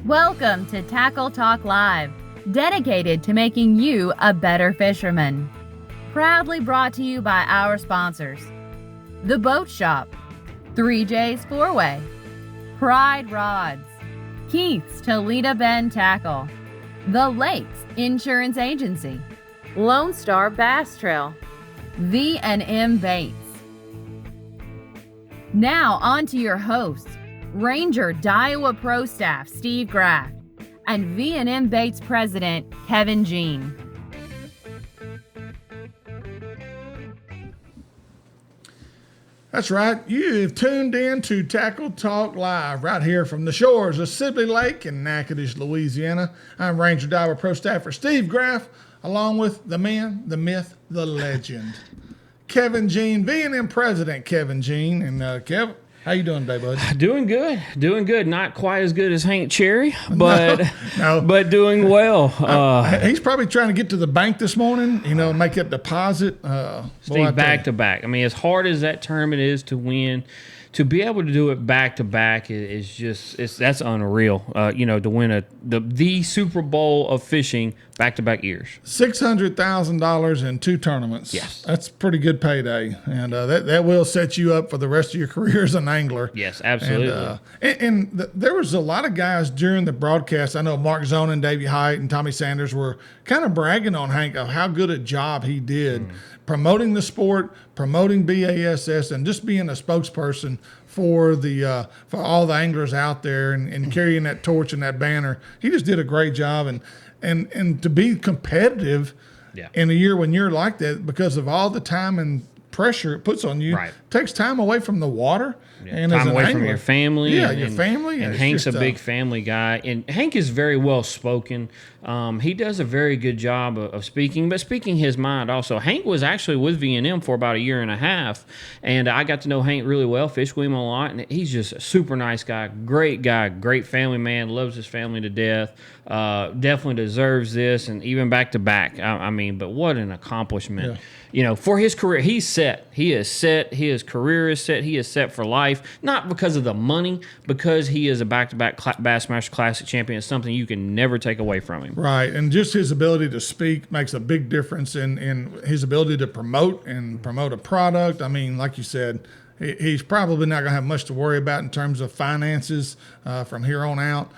Welcome to Tackle Talk Live, dedicated to making you a better fisherman. Proudly brought to you by our sponsors: The Boat Shop, 3J's Fourway, Pride Rods, Keith's Toledo Bend Tackle, The Lakes Insurance Agency, Lone Star Bass Trail, V&M Baits. Now on to your hosts, Ranger Daiwa Pro Staff Steve Graff and V&M Baits President Kevin Jean. That's right. You have tuned in to Tackle Talk Live right here from the shores of Sibley Lake in Natchitoches, Louisiana. I'm Ranger Daiwa Pro Staffer Steve Graff, along with the man, the myth, the legend, Kevin Jean, V&M President Kevin Jean. And Kev, how you doing today, bud? Doing good. Not quite as good as Hank Cherry, but No. but doing well. He's probably trying to get to the bank this morning, make that deposit. Steve, back to back. I mean, as hard as that tournament is to win, to be able to do it back to back is that's unreal. To win the Super Bowl of fishing back to back years. $600,000 in two tournaments. Yes, that's a pretty good payday, and that will set you up for the rest of your career as an angler. Yes, absolutely. And there was a lot of guys during the broadcast. I know Mark Zonin, Davey Height, and Tommy Sanders were kind of bragging on Hank of how good a job he did promoting the sport, promoting BASS, and just being a spokesperson for for all the anglers out there and carrying that torch and that banner. He just did a great job, and to be competitive in a year when you're like that, because of all the time and pressure it puts on you, takes time away from the water. Yeah, and time away from your family. Your family. And Hank's a big family guy. And Hank is very well spoken. He does a very good job of speaking, but speaking his mind also. Hank was actually with V&M for about a year and a half, and I got to know Hank really well, fished with him a lot, and he's just a super nice guy, great family man, loves his family to death, definitely deserves this, and even back to back. But what an accomplishment. Yeah. For his career, he's set. He is set. His career is set. He is set for life. Not because of the money, because he is a back-to-back Bassmaster Classic champion. It's something you can never take away from him. Right, and just his ability to speak makes a big difference in his ability to promote a product. I mean, like you said, he's probably not going to have much to worry about in terms of finances from here on out.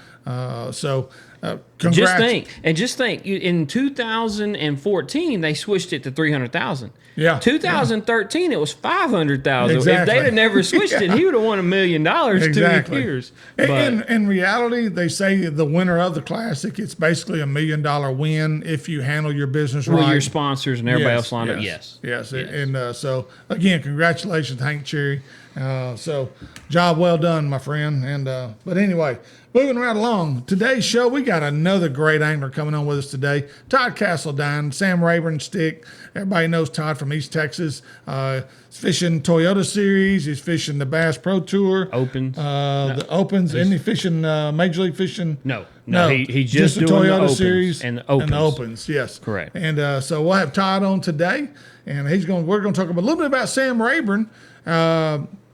Congrats. Just think, in 2014 they switched it to 300,000. Yeah. 2013 it was 500,000. Exactly. If they'd have never switched it, he would have won $1 million 2 years. But in reality, they say the winner of the classic, it's basically $1 million win if you handle your business right. With your sponsors and everybody else lined up. Yes. And so again, congratulations, Hank Cherry. So job well done, my friend. And but anyway, moving right along, today's show, we got another great angler coming on with us today. Todd Castledine, Sam Rayburn stick. Everybody knows Todd from East Texas. He's fishing Toyota Series. He's fishing the Bass Pro Tour. Opens. The Opens. Isn't he fishing Major League Fishing? No. He's just the doing Toyota the Opens Series and the Opens. And the Opens, yes. Correct. And so we'll have Todd on today, and we're going to talk a little bit about Sam Rayburn.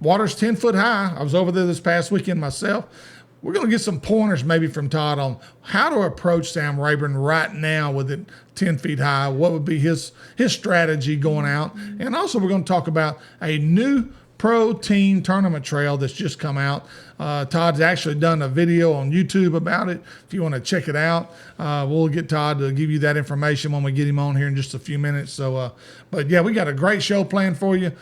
Water's 10 foot high. I was over there this past weekend myself. We're going to get some pointers maybe from Todd on how to approach Sam Rayburn right now with it 10 feet high. What would be his strategy going out? And also we're going to talk about a new pro team tournament trail that's just come out. Todd's actually done a video on YouTube about it. If you want to check it out, we'll get Todd to give you that information when we get him on here in just a few minutes. So, but yeah, we got a great show planned for you.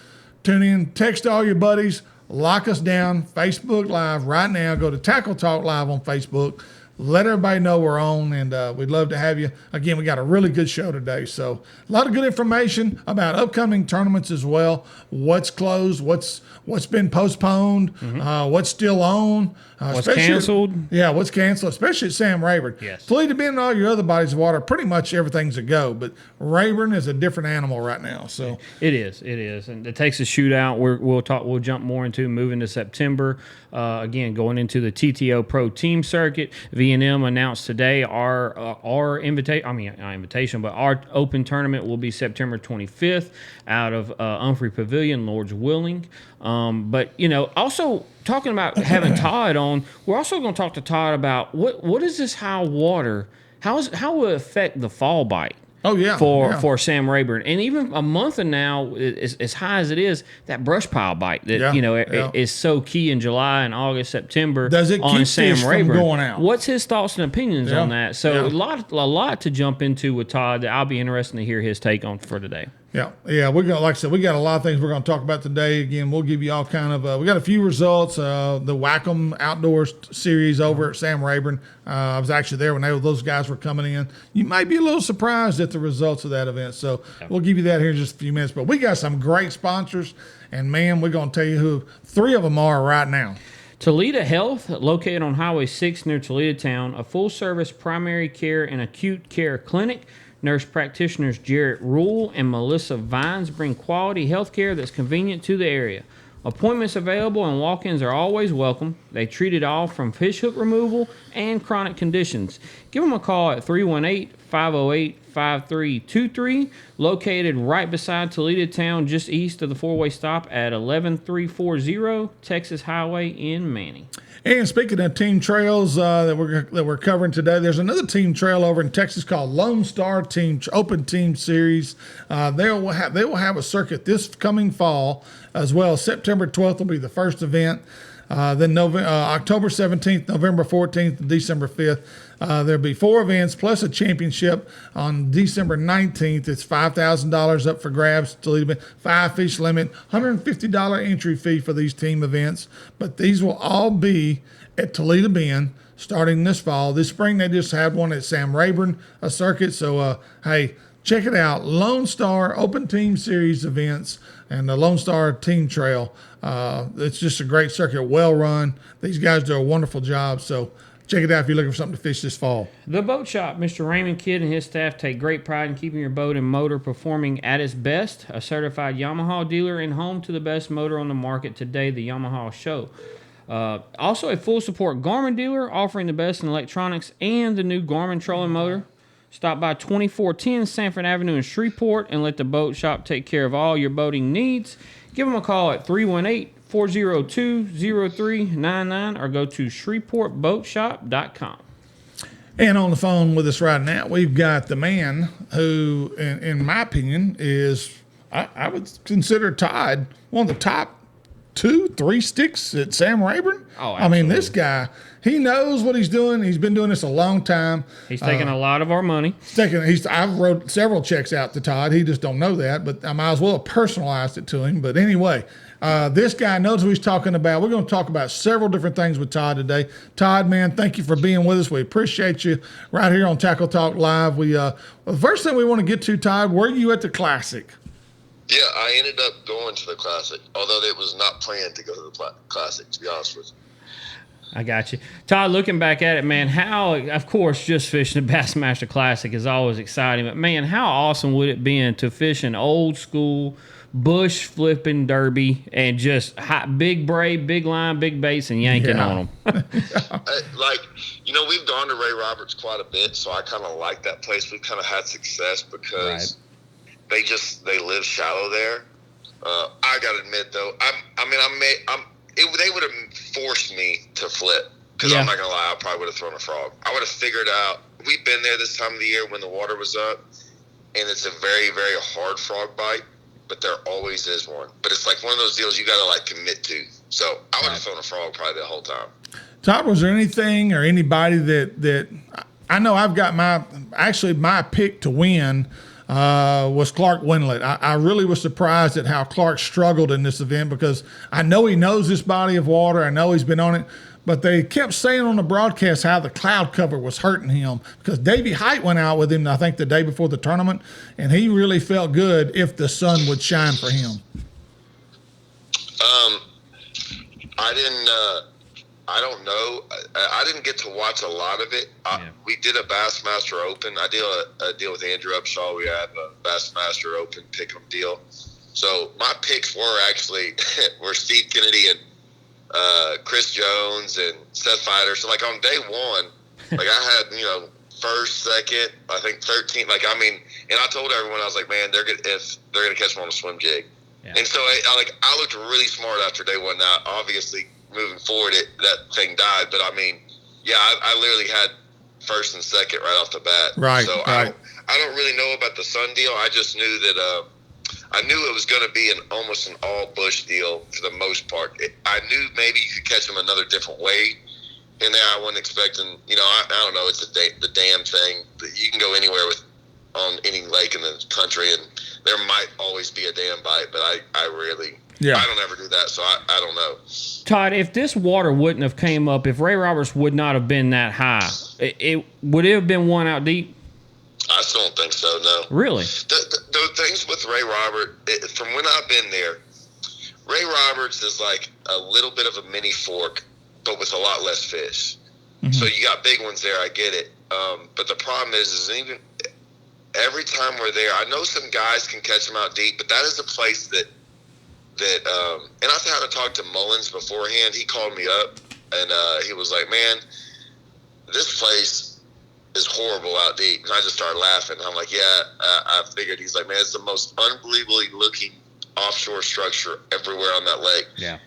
Tune in, text all your buddies, lock us down, Facebook Live right now. Go to Tackle Talk Live on Facebook. Let everybody know we're on, and we'd love to have you. Again, we got a really good show today. So a lot of good information about upcoming tournaments as well. What's closed, what's been postponed, what's still on. What's canceled. Yeah, what's canceled, especially at Sam Rayburn. Yes. Toledo Bend and all your other bodies of water, pretty much everything's a go. But Rayburn is a different animal right now. So It is. And the Texas Shootout, we'll jump more into moving to September. Again, going into the TTO Pro Team Circuit. V&M announced today our invitation, but our open tournament will be September 25th out of Humphrey Pavilion, Lord's willing. But also talking about having Todd on, we're also going to talk to Todd about what is this how will it affect the fall bite. Oh, yeah. For Sam Rayburn. And even a month and now, as high as it is, that brush pile bite that is so key in July and August, September. Does it on keep Sam fish Rayburn. from going out? What's his thoughts and opinions on that? So a lot to jump into with Todd that I'll be interested to hear his take on for today. Yeah. We're gonna, like I said, we got a lot of things we're gonna talk about today. Again, we'll give you all kind of. We got a few results. The Whack'em Outdoors series over at Sam Rayburn. I was actually there when those guys were coming in. You might be a little surprised at the results of that event. So we'll give you that here in just a few minutes. But we got some great sponsors, and man, we're gonna tell you who 3 of them are right now. Toledo Health, located on Highway 6 near Toledo Town, a full-service primary care and acute care clinic. Nurse practitioners Jarrett Rule and Melissa Vines bring quality health care that's convenient to the area. Appointments available and walk-ins are always welcome. They treat it all from fish hook removal and chronic conditions. Give them a call at 318-508-5323, located right beside Toledo Town, just east of the Fourway stop at 11340 Texas Highway in Manning. And speaking of team trails that we're covering today, there's another team trail over in Texas called Lone Star Open Team Series. They will have a circuit this coming fall as well. September 12th will be the first event. Then October 17th, November 14th, and December 5th. There'll be 4 events plus a championship on December 19th. It's $5,000 up for grabs. Toledo, 5 fish limit, $150 entry fee for these team events. But these will all be at Toledo Bend starting this fall. This spring they just had one at Sam Rayburn, a circuit. So hey, check it out. Lone Star Open Team Series events and the Lone Star Team Trail. It's just a great circuit, well run. These guys do a wonderful job. So check it out if you're looking for something to fish this fall. The Boat Shop, Mr. Raymond Kidd and his staff take great pride in keeping your boat and motor performing at its best. A certified Yamaha dealer and home to the best motor on the market today, the Yamaha Show. Also a full support Garmin dealer offering the best in electronics and the new Garmin trolling motor. Stop by 2410 Sanford Avenue in Shreveport and let the Boat Shop take care of all your boating needs. Give them a call at 318-402-0399 or go to shreveportboatshop.com. And on the phone with us right now, we've got the man who, in my opinion, is, I would consider Todd one of the top 2-3 sticks at Sam Rayburn. Oh, absolutely. I mean, this guy, he knows what he's doing. He's been doing this a long time. He's taking a lot of our money. I've wrote several checks out to Todd. He just don't know that, but I might as well have personalized it to him. But anyway, this guy knows what he's talking about. We're going to talk about several different things with Todd today. Todd, man, thank you for being with us. We appreciate you right here on Tackle Talk Live. The first thing we want to get to, Todd, were you at the Classic? Yeah, I ended up going to the Classic, although it was not planned to go to the Classic, to be honest with you. I got you. Todd, looking back at it, man, how, of course, just fishing the Bassmaster Classic is always exciting, but, man, how awesome would it be to fish an old-school bush flipping derby and just big braid, big line, big baits, and yanking on them? We've gone to Ray Roberts quite a bit, so I kind of like that place. We've kind of had success because they live shallow there. I got to admit, though, they would have forced me to flip because I'm not going to lie, I probably would have thrown a frog. I would have figured out, we've been there this time of the year when the water was up, and it's a very, very hard frog bite, but there always is one. But it's like one of those deals you got to commit to. So I would have thrown a frog probably the whole time. Todd, was there anything or anybody that I know I've got my pick to win was Clark Wendlandt. I really was surprised at how Clark struggled in this event because I know he knows this body of water. I know he's been on it, but they kept saying on the broadcast how the cloud cover was hurting him because Davey Height went out with him, I think, the day before the tournament, and he really felt good if the sun would shine for him. I don't know. I didn't get to watch a lot of it. We did a Bassmaster Open. I did a deal with Andrew Upshaw. We had a Bassmaster Open pick'em deal. So my picks were Steve Kennedy and Chris Jones and Seth Fighter. So on day one, Like I had, first, second, I think 13. Like, I mean, and I told everyone, I was like, man, if they're gonna catch them on a swim jig. Yeah. And so I looked really smart after day one. Now, obviously, moving forward, that thing died. But I mean, yeah, I literally had first and second right off the bat. Right. So right. I don't really know about the sun deal. I just knew that I knew it was going to be almost an all bush deal for the most part. I knew maybe you could catch them another different way. And there I wasn't expecting, I don't know, it's the dam thing. You can go anywhere on any lake in the country, and there might always be a dam bite, but I rarely, I don't ever do that, so I don't know. Todd, if this water wouldn't have came up, if Ray Roberts would not have been that high, would it have been one out deep? I still don't think so, no. Really? The things with Ray Roberts, from when I've been there, Ray Roberts is like a little bit of a mini fork, but with a lot less fish. Mm-hmm. So you got big ones there, I get it. But the problem is even every time we're there, I know some guys can catch them out deep, but that is a place that and I had to talk to Mullins beforehand. He called me up, and he was like, man, this place is horrible out deep. And I just started laughing. I'm like, yeah, I figured. He's like, man, it's the most unbelievably looking offshore structure everywhere on that lake. Yeah.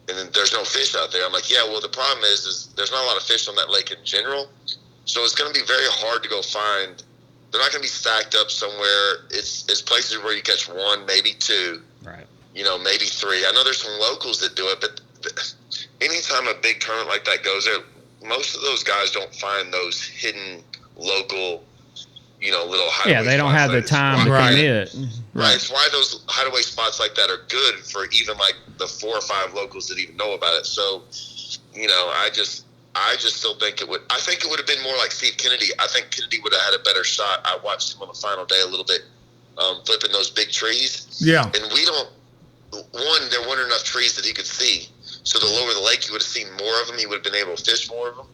And then there's no fish out there. I'm like, yeah, well, the problem is there's not a lot of fish on that lake in general. So it's going to be very hard to go find. They're not going to be stacked up somewhere. It's places where you catch one, maybe two. Right. Maybe three. I know there's some locals that do it, but anytime a big tournament like that goes there, most of those guys don't find those hidden local, little hideaway spots. Yeah, they don't have the time to commit. Right. It's why those hideaway spots like that are good for even like the 4 or 5 locals that even know about it. So, I just still think it would. I think it would have been more like Steve Kennedy. I think Kennedy would have had a better shot. I watched him on the final day a little bit, flipping those big trees. Yeah. And there weren't enough trees that he could see. So the lower the lake, you would have seen more of them. He would have been able to fish more of them.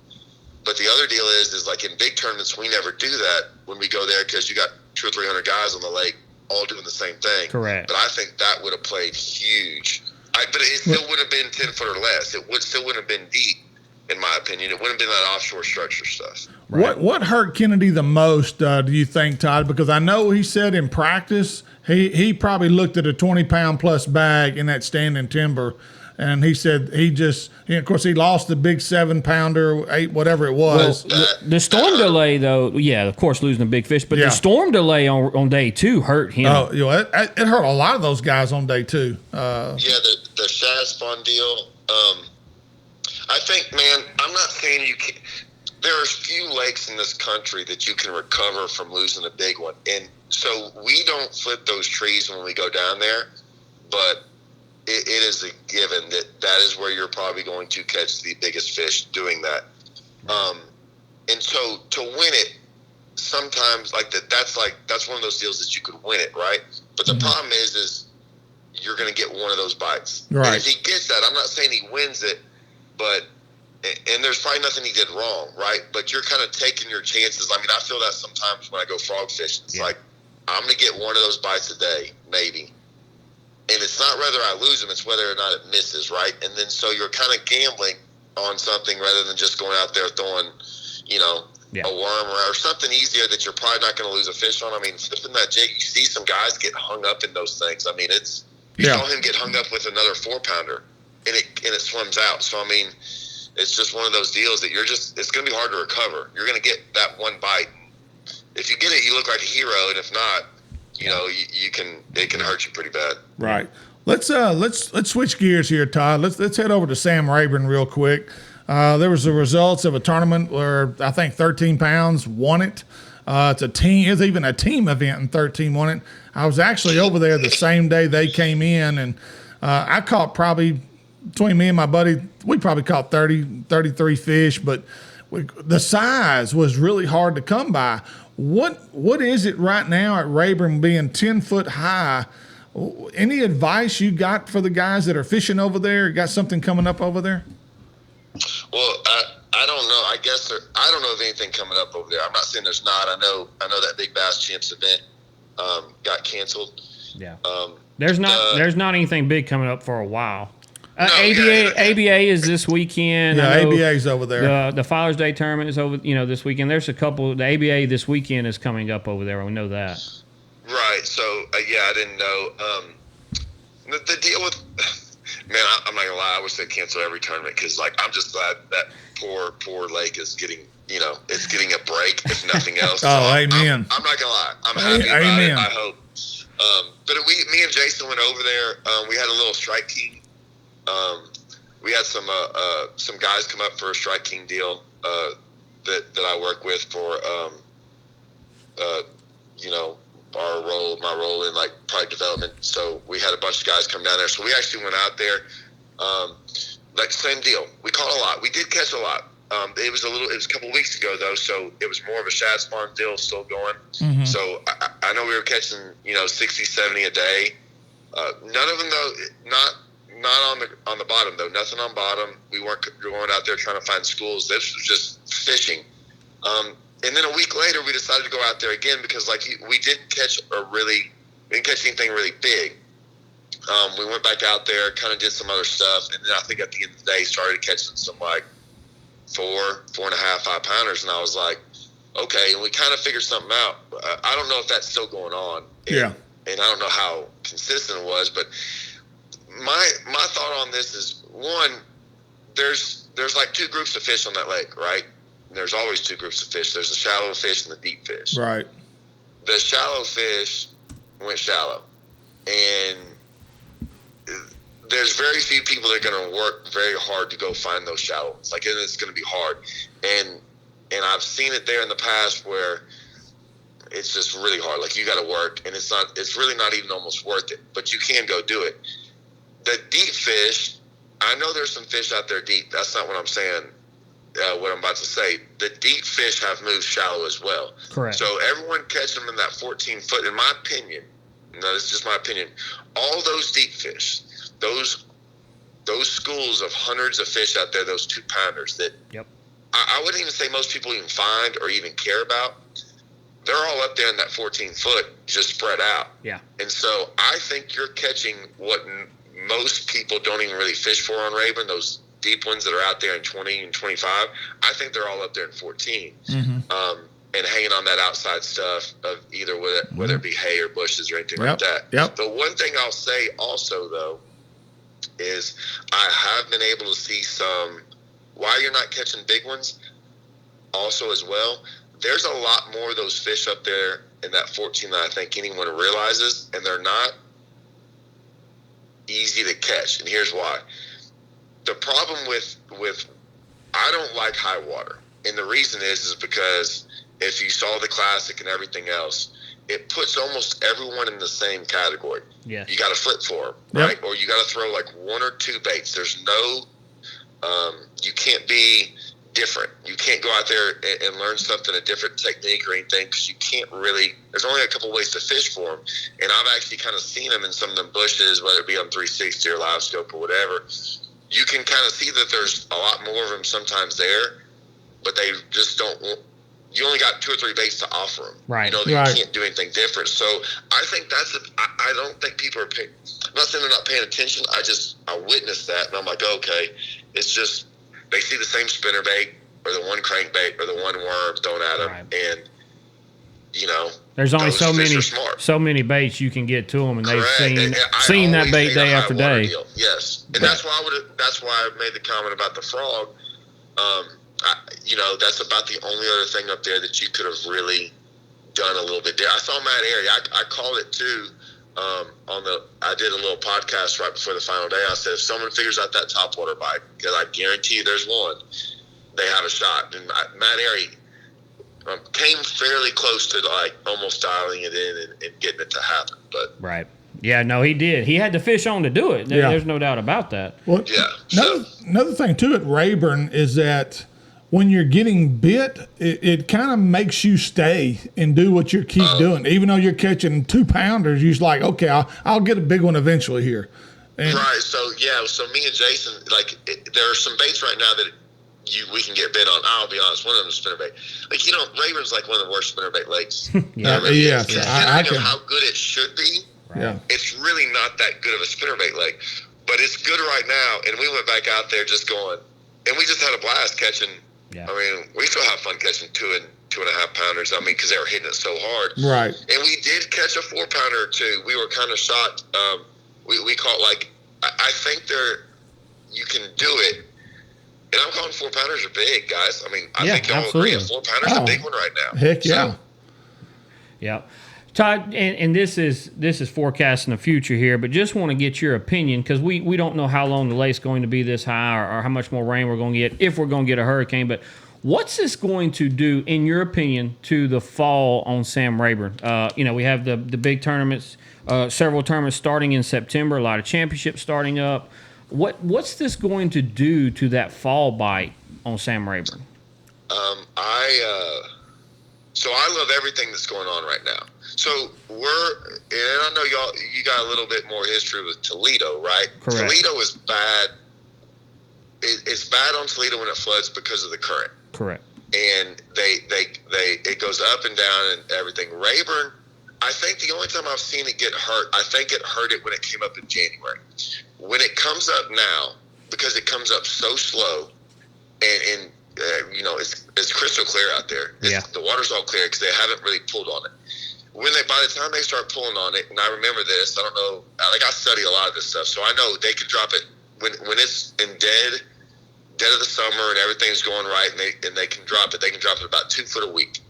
But the other deal is like in big tournaments, we never do that when we go there because you got 200 or 300 guys on the lake all doing the same thing. Correct. But I think that would have played huge. But it still would have been 10 foot or less. It still wouldn't have been deep, in my opinion. It wouldn't have been that offshore structure stuff. Right. What hurt Kennedy the most, do you think, Todd? Because I know he said in practice he probably looked at a 20-pound plus bag in that standing timber, and he said of course he lost the big 7-pounder, 8, whatever it was. Well, the storm delay, though, yeah, of course losing a big fish, but the storm delay on day 2 hurt him. Oh, it hurt a lot of those guys on day 2. The Shaz Fun deal. I think, man, I'm not saying you can. There are few lakes in this country that you can recover from losing a big one. And so we don't flip those trees when we go down there, but it is a given that is where you're probably going to catch the biggest fish doing that. And so to win it, sometimes that's one of those deals that you could win it, right? But the problem is you're going to get one of those bites. Right. And if he gets that, I'm not saying he wins it, and there's probably nothing he did wrong, right? But you're kind of taking your chances. I mean, I feel that sometimes when I go frog fishing. It's like, I'm going to get one of those bites a day, maybe. And it's not whether I lose them, it's whether or not it misses, right? And then so you're kind of gambling on something rather than just going out there throwing, a worm or something easier that you're probably not going to lose a fish on. I mean, flipping that jig, you see some guys get hung up in those things. I mean, you saw him get hung up with another 4-pounder. And it swims out. So I mean, it's just one of those deals that it's going to be hard to recover. You're going to get that one bite. If you get it, you look like a hero, and if not, it can hurt you pretty bad. Right. Let's switch gears here, Todd. Let's head over to Sam Rayburn real quick. There was the results of a tournament where I think 13 pounds won it. It's a team. It's even a team event, and 13 won it. I was actually over there the same day they came in, and I caught probably. Between me and my buddy, we probably caught 30, 33 fish, but the size was really hard to come by. What is it right now at Rayburn being 10 foot high? Any advice you got for the guys that are fishing over there? Got something coming up over there? Well, I don't know. I guess I don't know of anything coming up over there. I'm not saying there's not. I know that Big Bass Champs event got canceled. Yeah. There's not anything big coming up for a while. ABA is this weekend. Yeah, I know ABA's over there. The Father's Day tournament is over, this weekend. There's a couple. The ABA this weekend is coming up over there. We know that. Right. So, I didn't know. The deal with, man, I'm not going to lie. I wish they'd cancel every tournament because, I'm just glad that poor lake is getting, it's getting a break, if nothing else. Amen. I'm not going to lie. I'm happy about it. I hope. But me and Jason went over there. We had a little Strike King. We had some guys come up for a Strike King deal that I work with for my role in product development. So we had a bunch of guys come down there. So we actually went out there. Same deal. We caught a lot. We did catch a lot. It was a couple of weeks ago though, so it was more of a shad spawn deal still going. Mm-hmm. So I know we were catching 60, 70 a day. None of them though, not on the bottom though. Nothing on bottom. We weren't going out there trying to find schools. This was just fishing. And then a week later, we decided to go out there again because we didn't catch anything really big. We went back out there, kind of did some other stuff, and then I think at the end of the day, started catching some 4.5, 5 pounders, and I was like, okay, and we kind of figured something out. I don't know if that's still going on. And I don't know how consistent it was, but my thought on this is, one, there's 2 groups of fish on that lake, right? There's always 2 groups of fish. There's the shallow fish and the deep fish. Right. The shallow fish went shallow, and there's very few people that are going to work very hard to go find those shallow ones. And it's going to be hard. And I've seen it there in the past where it's just really hard. You got to work, and it's really not even almost worth it, but you can go do it. The deep fish, I know there's some fish out there deep. That's not what I'm saying. What I'm about to say, the deep fish have moved shallow as well. Correct. So everyone catch them in that 14 foot. In my opinion, this is just my opinion, all those deep fish, those schools of hundreds of fish out there, those 2 pounders that I wouldn't even say most people even find or even care about, they're all up there in that 14 foot, just spread out. Yeah. And so I think you're catching what most people don't even really fish for on Rayburn, those deep ones that are out there in 20 and 25, I think they're all up there in 14. Mm-hmm. And hanging on that outside stuff of either whether it be hay or bushes or anything like that. Yep. The one thing I'll say also, though, is I have been able to see some, while you're not catching big ones, also as well, there's a lot more of those fish up there in that 14 that I think anyone realizes, and they're not easy to catch. And here's why. The problem with I don't like high water, and the reason is because if you saw the classic and everything else, it puts almost everyone in the same category. Yeah, you got to flip for them, right? Or you got to throw 1 or 2 baits. There's no, you can't be different. You can't go out there and learn something, a different technique or anything, because you can't really. There's only a couple ways to fish for them, and I've actually kind of seen them in some of them bushes, whether it be on 360 or live scope or whatever. You can kind of see that there's a lot more of them sometimes there, but they just don't. You only got 2 or 3 baits to offer them. Right. You can't do anything different. So I think I don't think people are paying. I'm not saying they're not paying attention. I witnessed that, and I'm like, okay, it's just they see the same spinnerbait or the one crankbait or the one worm thrown at them, and there's only so many baits you can get to them, and they've seen that bait day after day. Yes, and that's why I made the comment about the frog. That's about the only other thing up there that you could have really done a little bit there. I saw Matt Airy. I called it too. I did a little podcast right before the final day. I said, if someone figures out that topwater bite, because I guarantee you there's one, they have a shot. And Matt Airy came fairly close to almost dialing it in and getting it to happen. But right. Yeah, no, he did. He had the fish on to do it. There's no doubt about that. Well, another thing too at Rayburn is that when you're getting bit, it kind of makes you stay and do what you keep doing. Even though you're catching 2 pounders, you're just like, okay, I'll get a big one eventually here. And right. So me and Jason, there are some baits right now that we can get bit on. I'll be honest, one of them is spinnerbait. Rayburn's one of the worst spinnerbait lakes. Yes. Considering how good it should be, yeah, it's really not that good of a spinnerbait lake. but it's good right now. And we went back out there just going, and we just had a blast catching. Yeah. I mean, we still have fun catching 2.5 pounders. I mean, because they were hitting it so hard. Right. And we did catch a 4-pounder or two. We were kind of shocked. We caught I think you can do it. And I'm calling 4-pounders are big, guys. I mean, I think y'all agree a 4-pounder's a big one right now. Heck yeah. So, yeah. Todd, and this is forecasting the future here, but just want to get your opinion because we don't know how long the lake's going to be this high or how much more rain we're going to get, if we're going to get a hurricane. But what's this going to do, in your opinion, to the fall on Sam Rayburn? We have the big tournaments, several tournaments starting in September, a lot of championships starting up. What's this going to do to that fall bite on Sam Rayburn? So I love everything that's going on right now. So and I know you got a little bit more history with Toledo, right? Correct. Toledo is bad. It's bad on Toledo when it floods because of the current. Correct. And it goes up and down and everything. Rayburn, I think the only time I've seen it get hurt, I think it hurt it when it came up in January. When it comes up now, because it comes up so slow, and it's crystal clear out there. The water's all clear because they haven't really pulled on it. By the time they start pulling on it, and I remember this, I don't know, I study a lot of this stuff, so I know they can drop it when it's in dead of the summer and everything's going right, and they can drop it. They can drop it about 2 foot a week,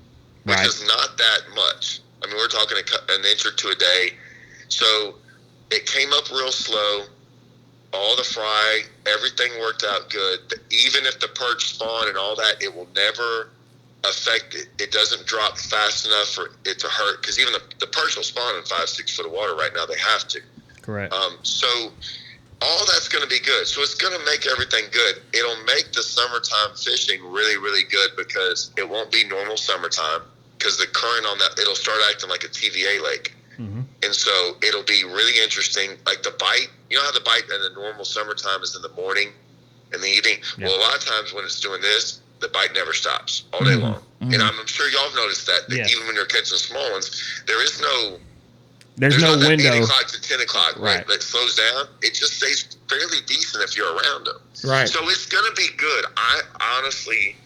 which is not that much. I mean, we're talking an inch or two a day. So it came up real slow. All the fry, everything worked out good. Even if the perch spawn and all that, it will never affect it. It doesn't drop fast enough for it to hurt, because even the perch will spawn in 5-6 foot of water right now. They have to. Correct. So all that's going to be good. So it's going to make everything good. It'll make the summertime fishing really, really good, because it won't be normal summertime, because the current on that, it'll start acting like a TVA lake. Mm-hmm. And so it'll be really interesting. Like the bite, you know how the bite in the normal summertime is in the morning and the evening? Yeah. Well, a lot of times when it's doing this, the bite never stops all day long. Mm-hmm. And I'm sure y'all have noticed that even when you're catching small ones, there's no window. 8 o'clock to 10 o'clock, right? That slows down. It just stays fairly decent if you're around them. Right. So it's going to be good. I honestly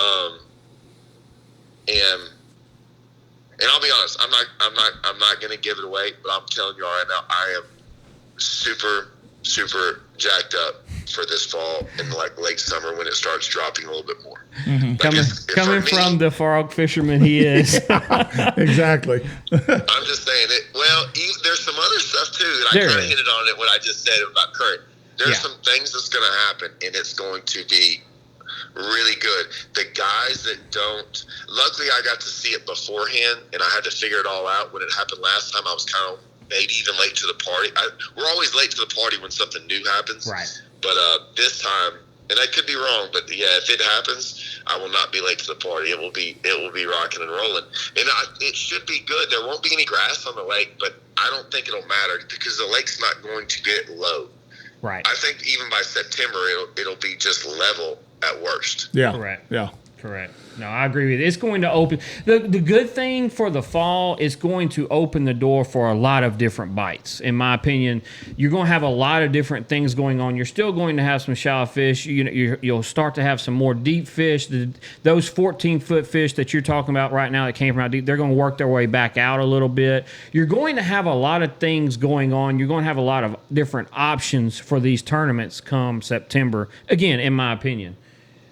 am. And I'll be honest, I'm not going to give it away, but I'm telling you all right now, I am super, super jacked up for this fall and late summer when it starts dropping a little bit more. Mm-hmm. Coming from the frog fisherman he is. Exactly. I'm just saying it. Well, there's some other stuff too that I kind of hinted on it what I just said about current. There's some things that's going to happen, and it's going to be really good. The guys that don't, luckily I got to see it beforehand, and I had to figure it all out. When it happened last time, I was kind of maybe even late to the party. We're always late to the party when something new happens. Right. But this time, and I could be wrong, but yeah, if it happens, I will not be late to the party. It will be rocking and rolling, and it should be good. There won't be any grass on the lake, but I don't think it'll matter because the lake's not going to get low. Right. I think even by September, it'll be just level at worst. Yeah. Correct. Yeah. Correct. No, I agree with you. It's going to open the good thing for the fall is going to open the door for a lot of different bites. In my opinion, you're going to have a lot of different things going on. You're still going to have some shallow fish. You'll start to have some more deep fish. Those 14-foot fish that you're talking about right now that came from out deep, they're going to work their way back out a little bit. You're going to have a lot of things going on. You're going to have a lot of different options for these tournaments come September. Again, in my opinion.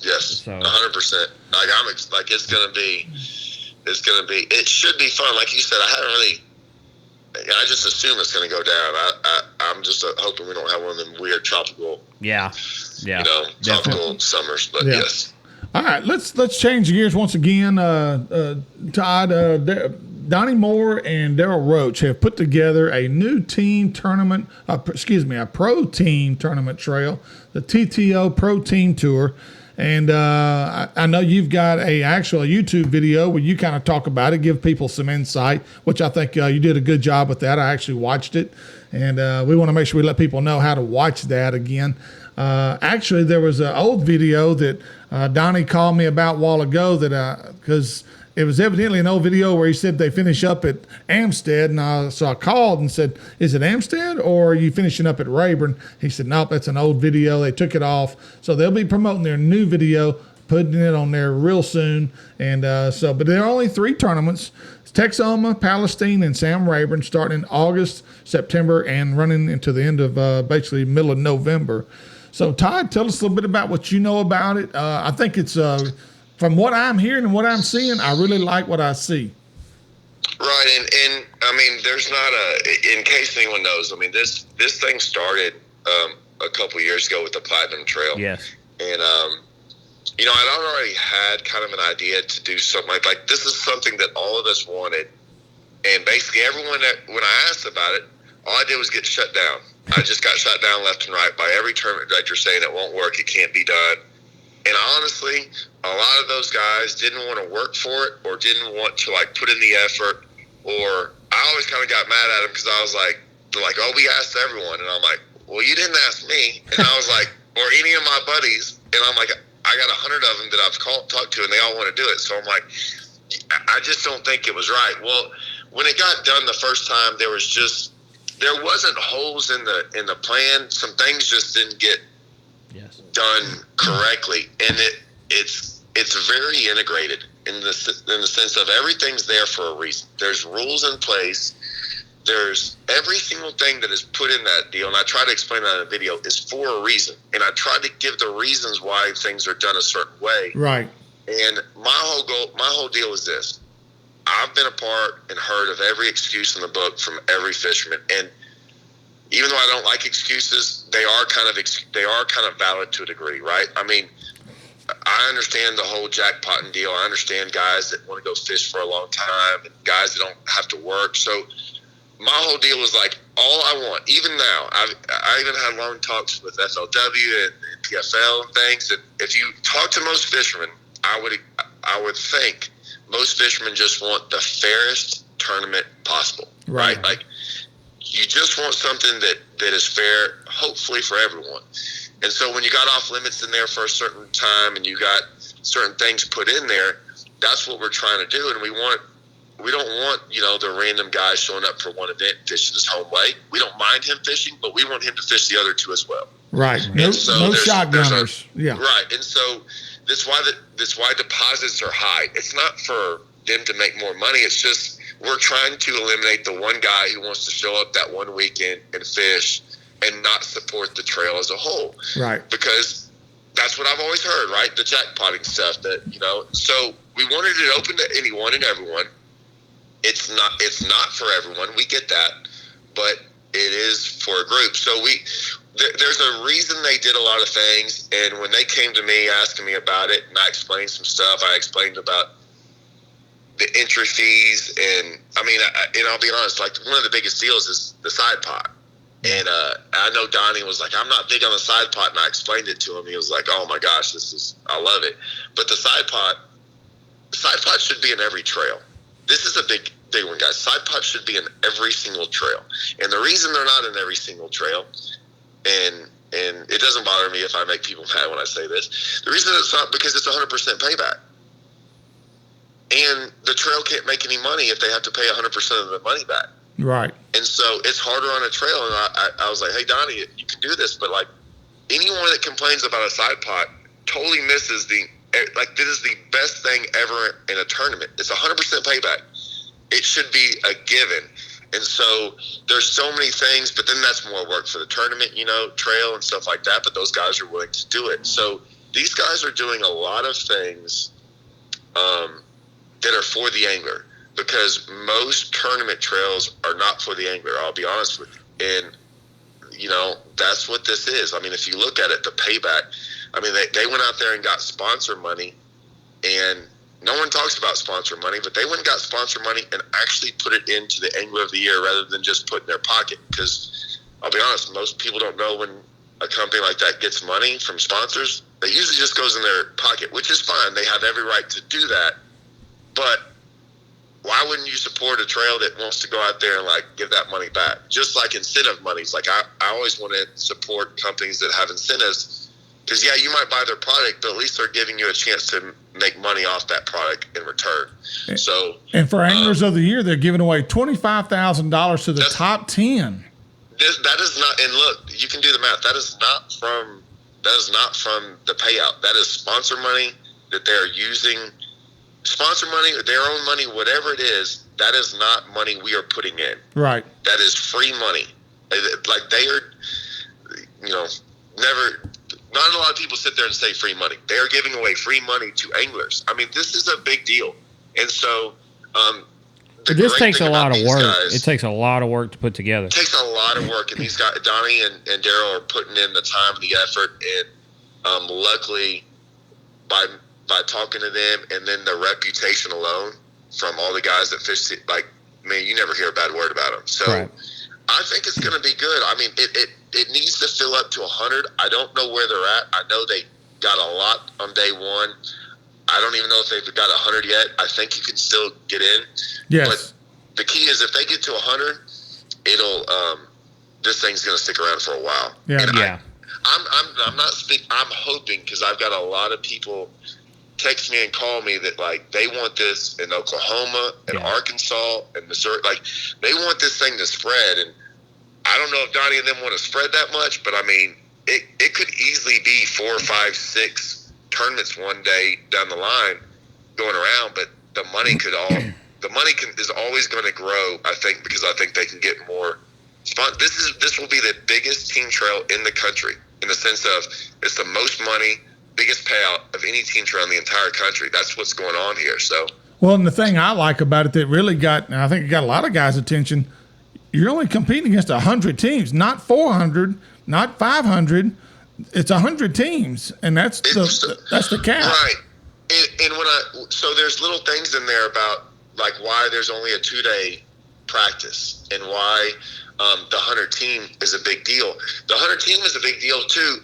Yes, so 100%. It should be fun. Like you said, I just assume it's going to go down. I'm just hoping we don't have one of them weird tropical, tropical summers. But yes. All right, let's change gears once again. Todd, Donnie Moore and Daryl Roach have put together a new team tournament, a pro team tournament trail, the TTO Pro Team Tour. And I know you've got a YouTube video where you kind of talk about it, give people some insight, which I think you did a good job with that. I actually watched it, and we want to make sure we let people know how to watch that again. Actually, there was an old video that Donnie called me about a while ago that because it was evidently an old video where he said they finish up at Amstead, and so I called and said, "Is it Amstead or are you finishing up at Rayburn?" He said, "Nope, that's an old video. They took it off." So they'll be promoting their new video, putting it on there real soon. And but there are only 3 tournaments. It's Texoma, Palestine, and Sam Rayburn, starting in August, September, and running into the end of basically middle of November. So Todd, tell us a little bit about what you know about it. I think it's from what I'm hearing and what I'm seeing, I really like what I see. Right, and I mean, there's not in case anyone knows, I mean, this thing started a couple years ago with the Platinum Trail. Yes. And, I'd already had kind of an idea to do something like this is something that all of us wanted. And basically everyone when I asked about it, all I did was get shut down. I just got shut down left and right by every tournament director saying it won't work, it can't be done. And honestly, a lot of those guys didn't want to work for it or didn't want to put in the effort. Or I always kind of got mad at them because I was like, they're like, "Oh, we asked everyone," and I'm like, "Well, you didn't ask me." And I was like, or any of my buddies, and I'm like, I got 100 of them that I've talked to, and they all want to do it. So I'm like, I just don't think it was right. Well, when it got done the first time, there wasn't holes in the plan. Some things just didn't get done correctly, and it's very integrated in the sense of everything's there for a reason. There's rules in place. There's every single thing that is put in that deal, and I try to explain that in the video, is for a reason. And I try to give the reasons why things are done a certain way. Right. And my whole deal is this. I've been a part and heard of every excuse in the book from every fisherman, and even though I don't like excuses, they are kind of valid to a degree, right? I mean, I understand the whole jackpotting deal. I understand guys that want to go fish for a long time and guys that don't have to work. So my whole deal is all I want, even now, I even had long talks with FLW and PFL and things. And if you talk to most fishermen, I would think most fishermen just want the fairest tournament possible, right? You just want something that is fair, hopefully for everyone. And so when you got off limits in there for a certain time and you got certain things put in there, that's what we're trying to do. And we don't want, the random guy showing up for one event fishing his home lake. We don't mind him fishing, but we want him to fish the other 2 as well. Right. No shotgunners. Yeah. Right. And so that's why deposits are high. It's not for them to make more money. It's just we're trying to eliminate the one guy who wants to show up that one weekend and fish and not support the trail as a whole. Right. Because that's what I've always heard, right? The jackpotting stuff so we wanted it open to anyone and everyone. It's not for everyone. We get that, but it is for a group. So there's a reason they did a lot of things. And when they came to me asking me about it, and I explained some stuff, I explained about the entry fees, and I mean, and I'll be honest, one of the biggest deals is the side pot. And I know Donnie was like, "I'm not big on the side pot," and I explained it to him. He was like, "Oh my gosh, I love it." But the side pot should be in every trail. This is a big one, guys. Side pot should be in every single trail. And the reason they're not in every single trail, and it doesn't bother me if I make people mad when I say this, the reason it's not because it's 100% payback. And the trail can't make any money if they have to pay 100% of the money back. Right. And so it's harder on a trail. And I was like, "Hey, Donnie, you can do this." But anyone that complains about a side pot totally misses this is the best thing ever in a tournament. It's 100% payback. It should be a given. And so there's so many things, but then that's more work for the tournament, trail and stuff like that. But those guys are willing to do it. So these guys are doing a lot of things that are for the angler, because most tournament trails are not for the angler. I'll be honest with you. And, that's what this is. I mean, if you look at it, the payback, I mean, they went out there and got sponsor money, and no one talks about sponsor money, but they went and got sponsor money and actually put it into the Angler of the Year rather than just put it in their pocket. Because I'll be honest, most people don't know when a company like that gets money from sponsors. It usually just goes in their pocket, which is fine. They have every right to do that. But why wouldn't you support a trail that wants to go out there and give that money back? Just like incentive monies. I always want to support companies that have incentives Because, yeah, you might buy their product, but at least they're giving you a chance to make money off that product in return. So, and for Anglers of the Year, they're giving away $25,000 to the top 10. That is not, and look, you can do the math. That is not from the payout. That is sponsor money that they're using. Sponsor money, their own money, whatever it is, that is not money we are putting in. Right. That is free money. Like they are, not a lot of people sit there and say free money. They are giving away free money to anglers. I mean, this is a big deal. And so, this takes a lot of work. It takes a lot of work to put together. It takes a lot of work. And these guys, Donnie and Daryl, are putting in the time and the effort. And luckily, by talking to them and then the reputation alone from all the guys that fish, you never hear a bad word about them. So right. I think it's going to be good. I mean, it needs to fill up to 100. I don't know where they're at. I know they got a lot on day one. I don't even know if they've got 100 yet. I think you can still get in. Yes. But the key is if they get to 100, this thing's going to stick around for a while. Yeah. And yeah. I'm not speaking. I'm hoping, because I've got a lot of people text me and call me that they want this in Oklahoma and Arkansas and Missouri. They want this thing to spread. And I don't know if Donnie and them want to spread that much, but I mean, it could easily be 4, 5, 6 tournaments one day down the line going around. But the money is always going to grow, I think, because I think they can get more. This will be the biggest team trail in the country, in the sense of it's the most money, biggest payout of any team trail in the entire country. That's what's going on here. So, well, and the thing I like about it that really got, and I think it got a lot of guys' attention, you're only competing against 100 teams, not 400, not 500. It's 100 teams, and that's the cap. Right. And so there's little things in there about why there's only a 2-day practice and why the 100 team is a big deal. The 100 team is a big deal too.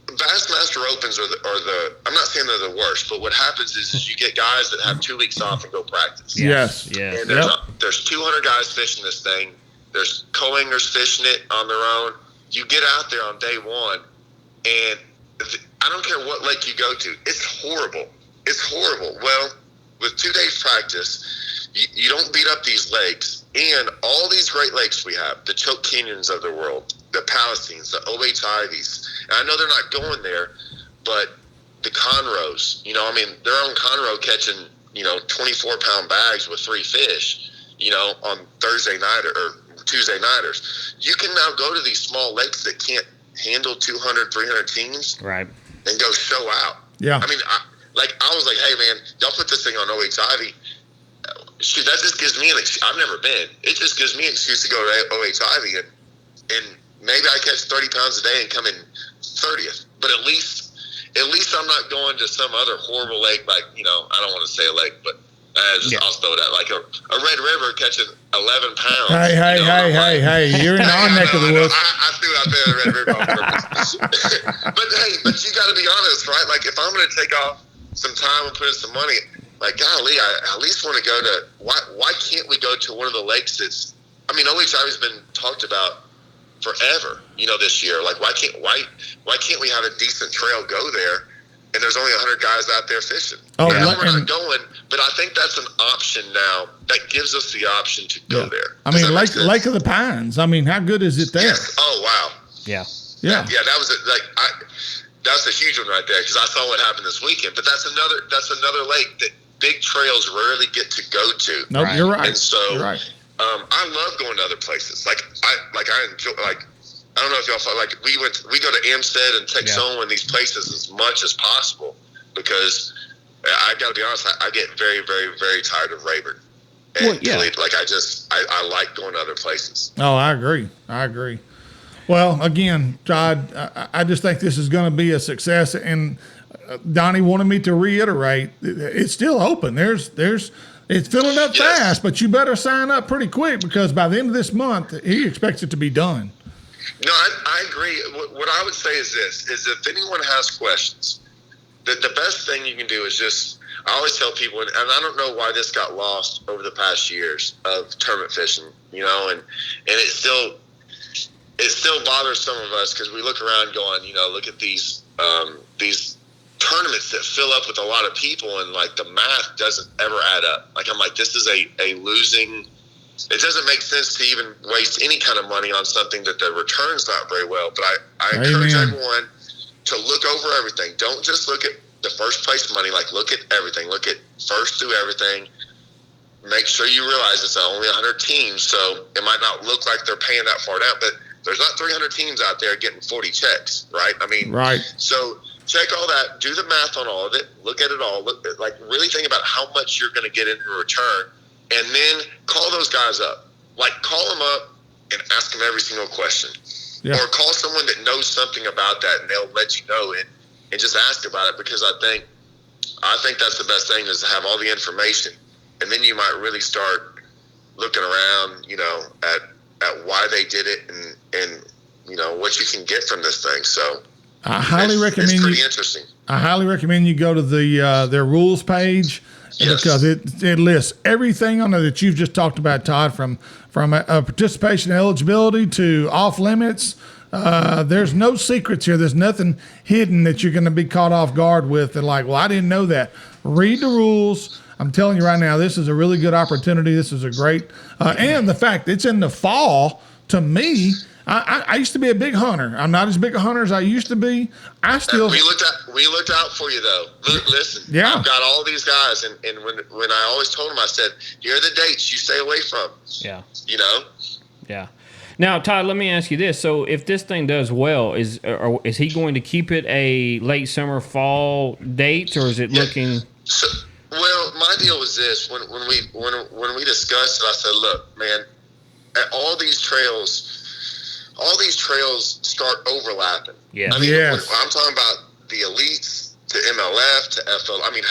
Bassmaster Opens are the I'm not saying they're the worst, but what happens is you get guys that have 2 weeks off and go practice. Yes. Yeah. And there's 200 guys fishing this thing. There's co-anglers fishing it on their own. You get out there on day one, and I don't care what lake you go to. It's horrible. It's horrible. Well, with 2 days practice, you don't beat up these lakes, and all these great lakes we have, the Choke Canyons of the world, the Palestines, the OH Ivies. And I know they're not going there, but the Conroes, their own Conroe catching, 24-pound bags with 3 fish, on Thursday night or Tuesday nighters. You can now go to these small lakes that can't handle 200, 300 teams, right, and go show out. Yeah. I mean, I was like, hey man, y'all put this thing on OH Ivy. Shoot, that just gives me an excuse. I've never been. It just gives me an excuse to go to OH Ivy and maybe I catch 30 pounds a day and come in 30th. But at least I'm not going to some other horrible lake, I don't want to say a lake, but I'll throw that, a Red River catching 11 pounds. Hey, you're in our neck of the woods. I threw out there the Red River on purpose. but you got to be honest, right? If I'm going to take off some time and put in some money, golly, I at least want to go to, why can't we go to one of the lakes that's, OH Ivy's been talked about forever, this year. Why can't we have a decent trail go there? And there's only 100 guys out there fishing. Oh, we're not going, but I think that's an option now that gives us the option to go there. Lake of the Pines. How good is it there? Yes. Oh, wow. Yeah. Yeah. That was that's a huge one right there, because I saw what happened this weekend. But that's another lake that big trails rarely get to go to. No, you're right. And so, you're right. I love going to other places. I enjoy, I don't know if y'all thought, we go to Amstead and Texoma and these places as much as possible, because I got to be honest, I get very, very, very tired of Rayburn. And I like going to other places. Oh, I agree. Well, again, Todd, I just think this is going to be a success. And Donnie wanted me to reiterate, it's still open. It's filling up fast, but you better sign up pretty quick, because by the end of this month, he expects it to be done. No, I agree. What I would say is this, is if anyone has questions, the best thing you can do is just, I always tell people, and I don't know why this got lost over the past years of tournament fishing, and it still bothers some of us, because we look around going, look at these these tournaments that fill up with a lot of people, and like the math doesn't ever add up. Like I'm like, this is a losing. It doesn't make sense to even waste any kind of money on something that the return's not very well. But I encourage everyone to look over everything. Don't just look at the first place money. Like look at everything. Look at first through everything. Make sure you realize it's only 100 teams, so it might not look like they're paying that far down, but there's not 300 teams out there getting 40 checks, right? I mean, right. So check all that, do the math on all of it, look at it all, really think about how much you're going to get in return, and then call those guys up. Like call them up and ask them every single question. Yeah. Or call someone that knows something about that, and they'll let you know it, and just ask about it, because I think that's the best thing, is to have all the information. And then you might really start looking around, at why they did it and what you can get from this thing. So I highly recommend it's pretty interesting. I highly recommend you go to the their rules page, because it lists everything on there that you've just talked about, Todd, from a participation eligibility to off limits. There's no secrets here. There's nothing hidden that you're going to be caught off guard with. And like, well, I didn't know that. Read the rules. I'm telling you right now, this is a really good opportunity. This is a great, and the fact it's in the fall, to me, I used to be a big hunter. I'm not as big a hunter as I used to be. I still. We looked out for you though. Listen, yeah. I've got all these guys, and when I always told them, I said, here are the dates you stay away from. Yeah. Yeah. Now, Todd, let me ask you this. So if this thing does well, is he going to keep it a late summer, fall date, or is it looking? Well, my deal was this: when we discussed it, I said, "Look, man, all these trails start overlapping. Yeah, I mean, I'm talking about the elites to MLF to FL. I mean,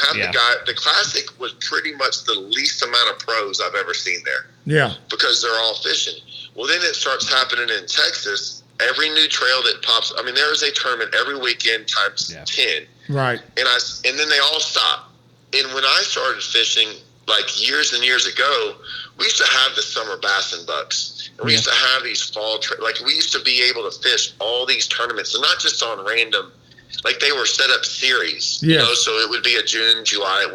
the classic was pretty much the least amount of pros I've ever seen there. Yeah, because they're all fishing. Well, then it starts happening in Texas. Every new trail that pops, I mean, there is a tournament every weekend times 10. Right. And then they all stop. And when I started fishing, like years and years ago, we used to have the summer bass and bucks. And we used to have these fall, we used to be able to fish all these tournaments, and not just on random, like they were set up series, so it would be a June, July.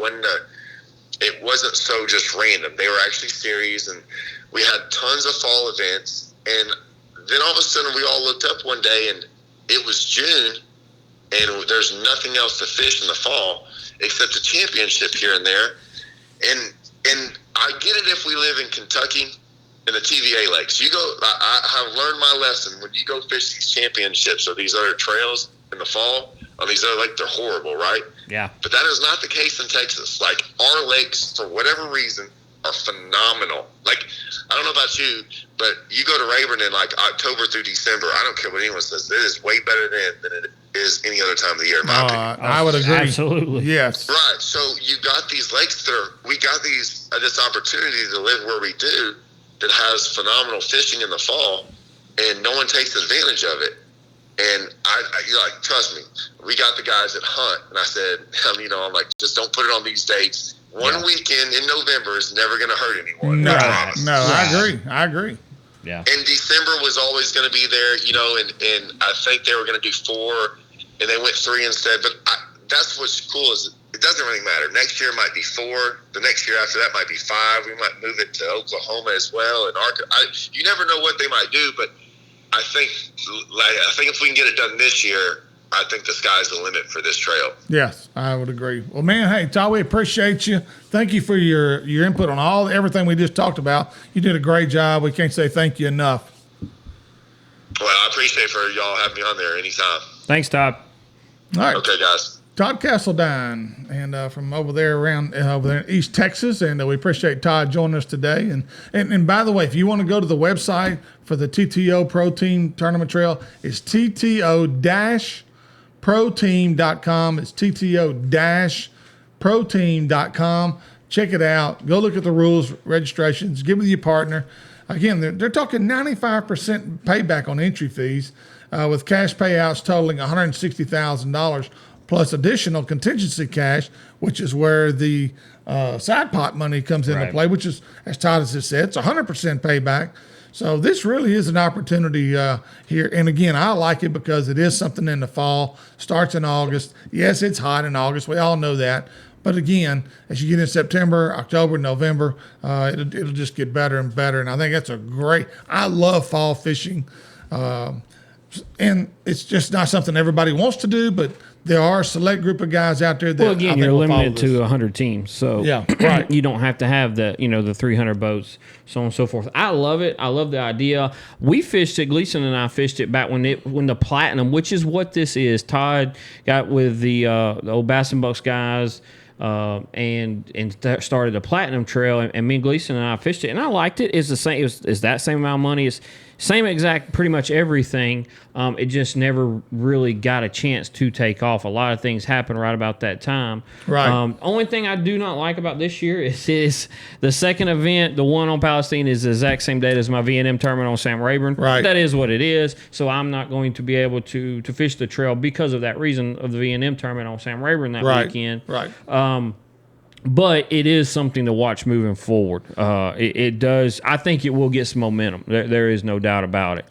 It wasn't so just random. They were actually series, and we had tons of fall events. And then all of a sudden we all looked up one day, and it was June, and there's nothing else to fish in the fall except a championship here and there. And I get it if we live in Kentucky in the TVA lakes. I have learned my lesson. When you go fish these championships or these other trails in the fall on these other lakes, they're horrible, right? Yeah. But that is not the case in Texas. Like, our lakes, for whatever reason, are phenomenal. Like, I don't know about you, but you go to Rayburn in like October through December, I don't care what anyone says, it is way better than it is any other time of the year, in my opinion. I would agree. Absolutely. Yes. Right. So you got these lakes we got this opportunity to live where we do, that has phenomenal fishing in the fall, and no one takes advantage of it. And I trust me, we got the guys that hunt, and I said, I'm like, just don't put it on these dates. One weekend in November is never going to hurt anyone. No, I agree. Yeah. And December was always going to be there, and I think they were going to do 4, and they went 3 instead. But that's what's cool, is it doesn't really matter. Next year might be 4. The next year after that might be 5. We might move it to Oklahoma as well. And you never know what they might do, but I think if we can get it done this year, I think the sky's the limit for this trail. Yes, I would agree. Well, man, hey, Todd, we appreciate you. Thank you for your input on everything we just talked about. You did a great job. We can't say thank you enough. Well, I appreciate for y'all having me on there anytime. Thanks, Todd. All right. Okay, guys. Todd Castledine, and from over there in East Texas, and we appreciate Todd joining us today. And by the way, if you want to go to the website for the TTO Pro Team Tournament Trail, it's TTO-proteam.com. It's TTO-proteam.com. Check it out. Go look at the rules, registrations. Get with your partner. Again, they're talking 95% payback on entry fees, with cash payouts totaling $160,000 plus additional contingency cash, which is where the side pot money comes into play, which is, as Todd has just said, it's 100% payback. So this really is an opportunity here. And again, I like it because it is something in the fall, starts in August. Yes, it's hot in August. We all know that. But again, as you get in September, October, November, it'll just get better and better. And I think that's I love fall fishing. And it's just not something everybody wants to do, but there are a select group of guys out there that well, again, you're limited to 100 teams, so yeah, right. You don't have to have the 300 boats, so on and so forth. I love it. I love the idea. We fished it. Gleason and I fished it back when the Platinum, which is what this is. Todd got with the old Bass and Bucks guys. And started the Platinum Trail, and me and Gleason and I fished it, and I liked it. It's the same. It's that same amount of money. It's same exact, pretty much everything. It just never really got a chance to take off. A lot of things happened right about that time. Right. Only thing I do not like about this year is the second event, the one on Palestine, is the exact same date as my V&M tournament on Sam Rayburn. Right. That is what it is. So I'm not going to be able to fish the trail because of that reason of the V&M tournament on Sam Rayburn that weekend. Right. But it is something to watch moving forward. It does. I think it will get some momentum. There is no doubt about it.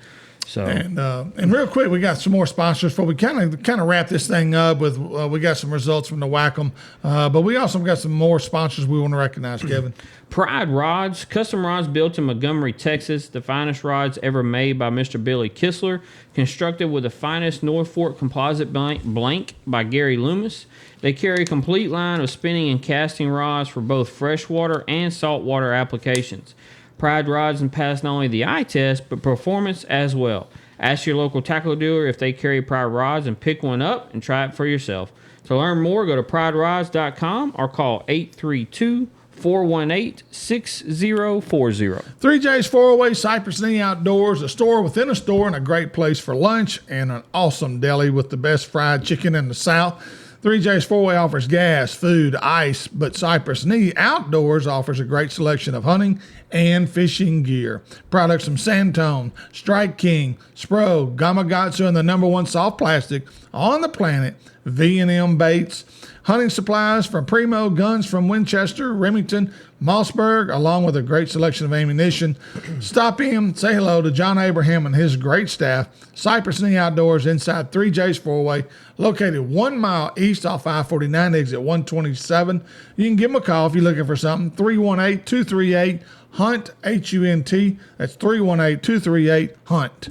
So and real quick, we got some more sponsors before we kind of wrap this thing up with. We got some results from the Wacom, but we also got some more sponsors we want to recognize, Kevin. Pride Rods, custom rods built in Montgomery, Texas. The finest rods ever made by Mr. Billy Kistler. Constructed with the finest North Fork composite blank by Gary Loomis. They carry a complete line of spinning and casting rods for both freshwater and saltwater applications. Pride rods and pass not only the eye test, but performance as well. Ask your local tackle dealer if they carry Pride rods and pick one up and try it for yourself. To learn more, go to priderods.com or call 832-418-6040. 3J's Fourway, Cypress Knee Outdoors, a store within a store and a great place for lunch and an awesome deli with the best fried chicken in the South. 3J's Fourway offers gas, food, ice, but Cypress Knee Outdoors offers a great selection of hunting and fishing gear. Products from Santone, Strike King, Spro, Gamakatsu, and the #1 soft plastic on the planet, V&M Baits. Hunting supplies from Primo, guns from Winchester, Remington, Mossberg, along with a great selection of ammunition. Stop in, say hello to John Abraham and his great staff. Cypress Knee Outdoors inside 3J's Fourway, located 1 mile east off I-49, exit 127. You can give them a call if you're looking for something. 318-238-HUNT, H-U-N-T. That's 318-238-HUNT.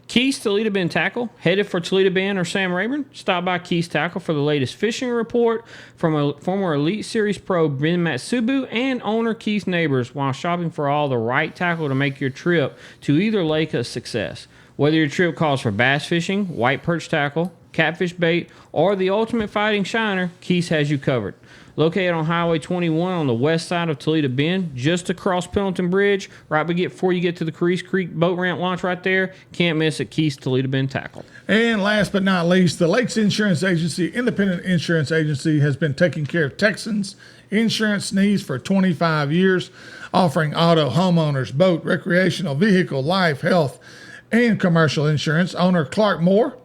Keys Toledo Bend Tackle, headed for Toledo Bend or Sam Rayburn? Stop by Keys Tackle for the latest fishing report from a former Elite Series pro Ben Matsubu and owner Keith Neighbors while shopping for all the right tackle to make your trip to either lake a success. Whether your trip calls for bass fishing, white perch tackle, catfish bait, or the ultimate fighting shiner, Keys has you covered. Located on Highway 21 on the west side of Toledo Bend, just across Pendleton Bridge, right before you get to the Crease Creek boat ramp launch right there. Can't miss it, Keys Toledo Bend Tackle. And last but not least, the Lakes Insurance Agency, independent insurance agency, has been taking care of Texans' insurance needs for 25 years, offering auto, homeowners, boat, recreational, vehicle, life, health, and commercial insurance. Owner Clark Moore,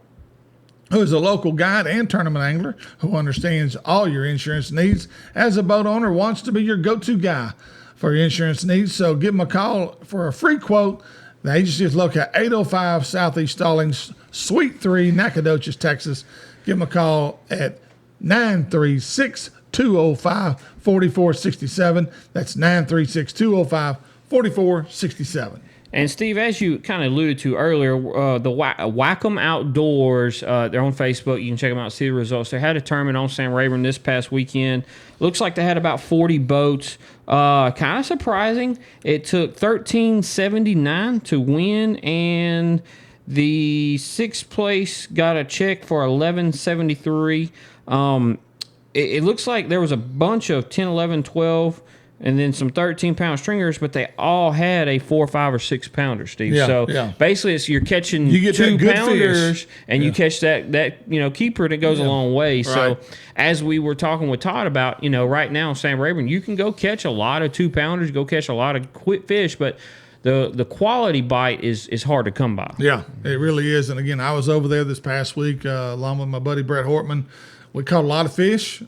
who is a local guide and tournament angler who understands all your insurance needs, as a boat owner, wants to be your go-to guy for your insurance needs. So give him a call for a free quote. The agency is located at 805 Southeast Stallings, Suite 3, Nacogdoches, Texas. Give him a call at 936-205-4467. That's 936-205-4467. And Steve, as you kind of alluded to earlier, the Wacom Outdoors, they're on Facebook. You can check them out, see the results. They had a tournament on Sam Rayburn this past weekend. Looks like they had about 40 boats. Kind of surprising. It took $13.79 to win, and the sixth place got a check for $11.73. It looks like there was a bunch of 10, 11, 12, and then some 13-pound stringers, but they all had a 4, 5, or 6 pounder, Steve. Basically, you're catching you get 2 pounders, fish, and you catch that keeper that goes a long way. Right. So as we were talking with Todd about, right now, Sam Rayburn, you can go catch a lot of 2 pounders, go catch a lot of quick fish, but the quality bite is hard to come by. Yeah, it really is. And again, I was over there this past week along with my buddy Brett Hortman. We caught a lot of fish.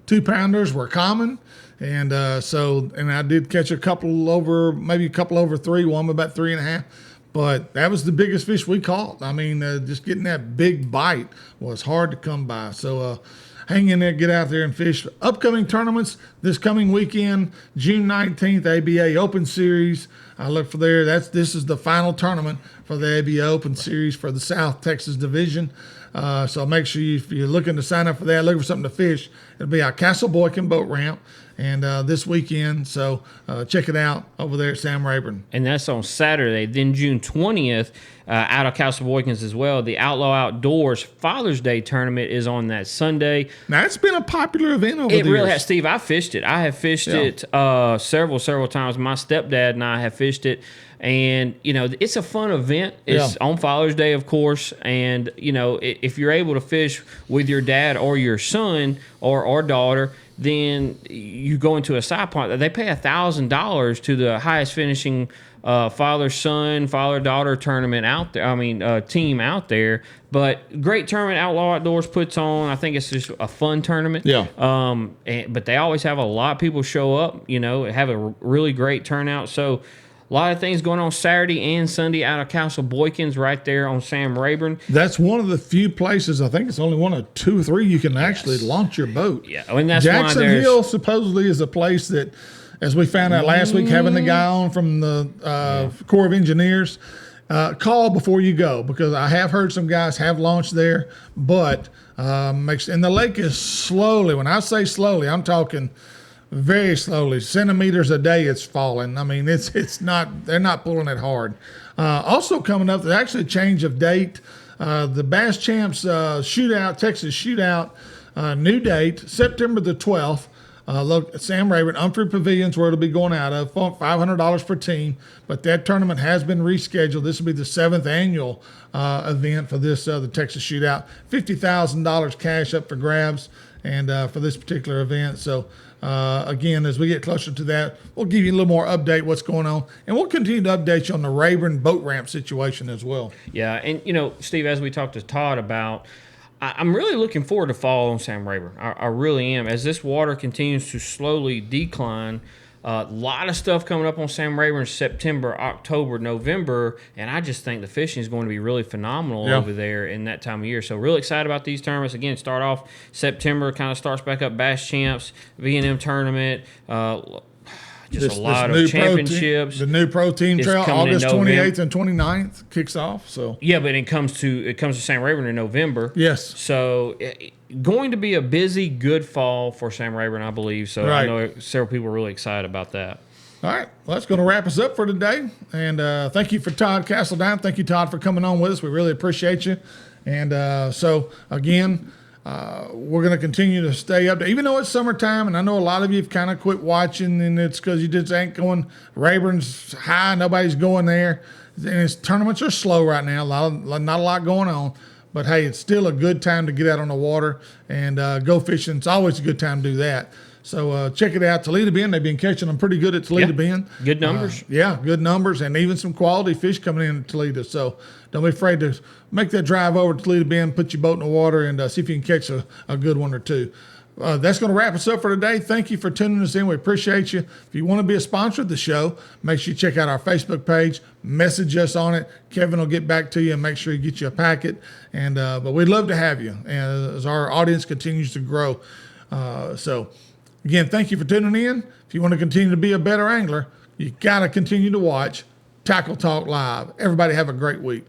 2-pounders were common. And and I did catch maybe a couple over 3, one about 3.5. But that was the biggest fish we caught. I mean, just getting that big bite was hard to come by. So hang in there, get out there and fish. Upcoming tournaments this coming weekend, June 19th, ABA Open Series. I look for there. This is the final tournament for the ABA Open Series for the South Texas Division. So make sure if you're looking to sign up for that, looking for something to fish, it'll be our Castle Boykin boat ramp. And this weekend, so check it out over there at Sam Rayburn. And that's on Saturday. Then June 20th, out of Castle Boykins as well, the Outlaw Outdoors Father's Day tournament is on that Sunday. Now, it's been a popular event over the years. It really has. Steve, I fished it. I have fished it several times. My stepdad and I have fished it. And, it's a fun event. It's on Father's Day, of course. And, if you're able to fish with your dad or your son or daughter, then you go into a side point. They pay $1,000 to the highest finishing father-son, father-daughter tournament out there. Team out there. But great tournament Outlaw Outdoors puts on. I think it's just a fun tournament. Yeah. But they always have a lot of people show up. Have a really great turnout. So a lot of things going on Saturday and Sunday out of Castle Boykins right there on Sam Rayburn. That's one of the few places, I think it's only one of 2 or 3, you can actually launch your boat. Yeah, and that's Jackson why Hill supposedly is a place that, as we found out last week, having the guy on from the Corps of Engineers, call before you go, because I have heard some guys have launched there, but and the lake is slowly, when I say slowly, I'm talking very slowly, centimeters a day it's falling. I mean, it's not, they're not pulling it hard. Also coming up, there's actually a change of date. The Bass Champs shootout, Texas shootout, new date, September the 12th. Look, Sam Rayburn, Humphrey Pavilions, where it'll be going out of, $500 per team. But that tournament has been rescheduled. This will be the 7th annual event for this, the Texas Shootout. $50,000 cash up for grabs and for this particular event. So, again, as we get closer to that, we'll give you a little more update what's going on. And we'll continue to update you on the Rayburn boat ramp situation as well. Yeah, and, Steve, as we talked to Todd about, I'm really looking forward to fall on Sam Rayburn. I really am. As this water continues to slowly decline, a lot of stuff coming up on Sam Rayburn September, October, November, and I just think the fishing is going to be really phenomenal over there in that time of year. So really excited about these tournaments. Again, start off September, kind of starts back up Bass Champs, V&M tournament, a lot of championships. The new Pro Team Trail, August 28th and 29th kicks off. So yeah, but it comes to Sam Rayburn in November. Yes. So going to be a busy, good fall for Sam Rayburn, I believe. So I know several people are really excited about that. All right. Well, that's going to wrap us up for today. And thank you for Todd Castledine. Thank you, Todd, for coming on with us. We really appreciate you. And so, again, we're going to continue to stay up. Even though it's summertime, and I know a lot of you have kind of quit watching, and it's because you just ain't going. Rayburn's high, nobody's going there. And its tournaments are slow right now. Not a lot going on. But, hey, it's still a good time to get out on the water and go fishing. It's always a good time to do that. So check it out. Toledo Bend, they've been catching them pretty good at Toledo Bend. Good numbers. Good numbers, and even some quality fish coming in at Toledo. So don't be afraid to make that drive over to Toledo Bend, put your boat in the water, and see if you can catch a good one or two. That's going to wrap us up for today. Thank you for tuning us in. We appreciate you. If you want to be a sponsor of the show, make sure you check out our Facebook page. Message us on it. Kevin will get back to you and make sure he gets you a packet. And but we'd love to have you as our audience continues to grow. So, again, thank you for tuning in. If you want to continue to be a better angler, you got to continue to watch Tackle Talk Live. Everybody have a great week.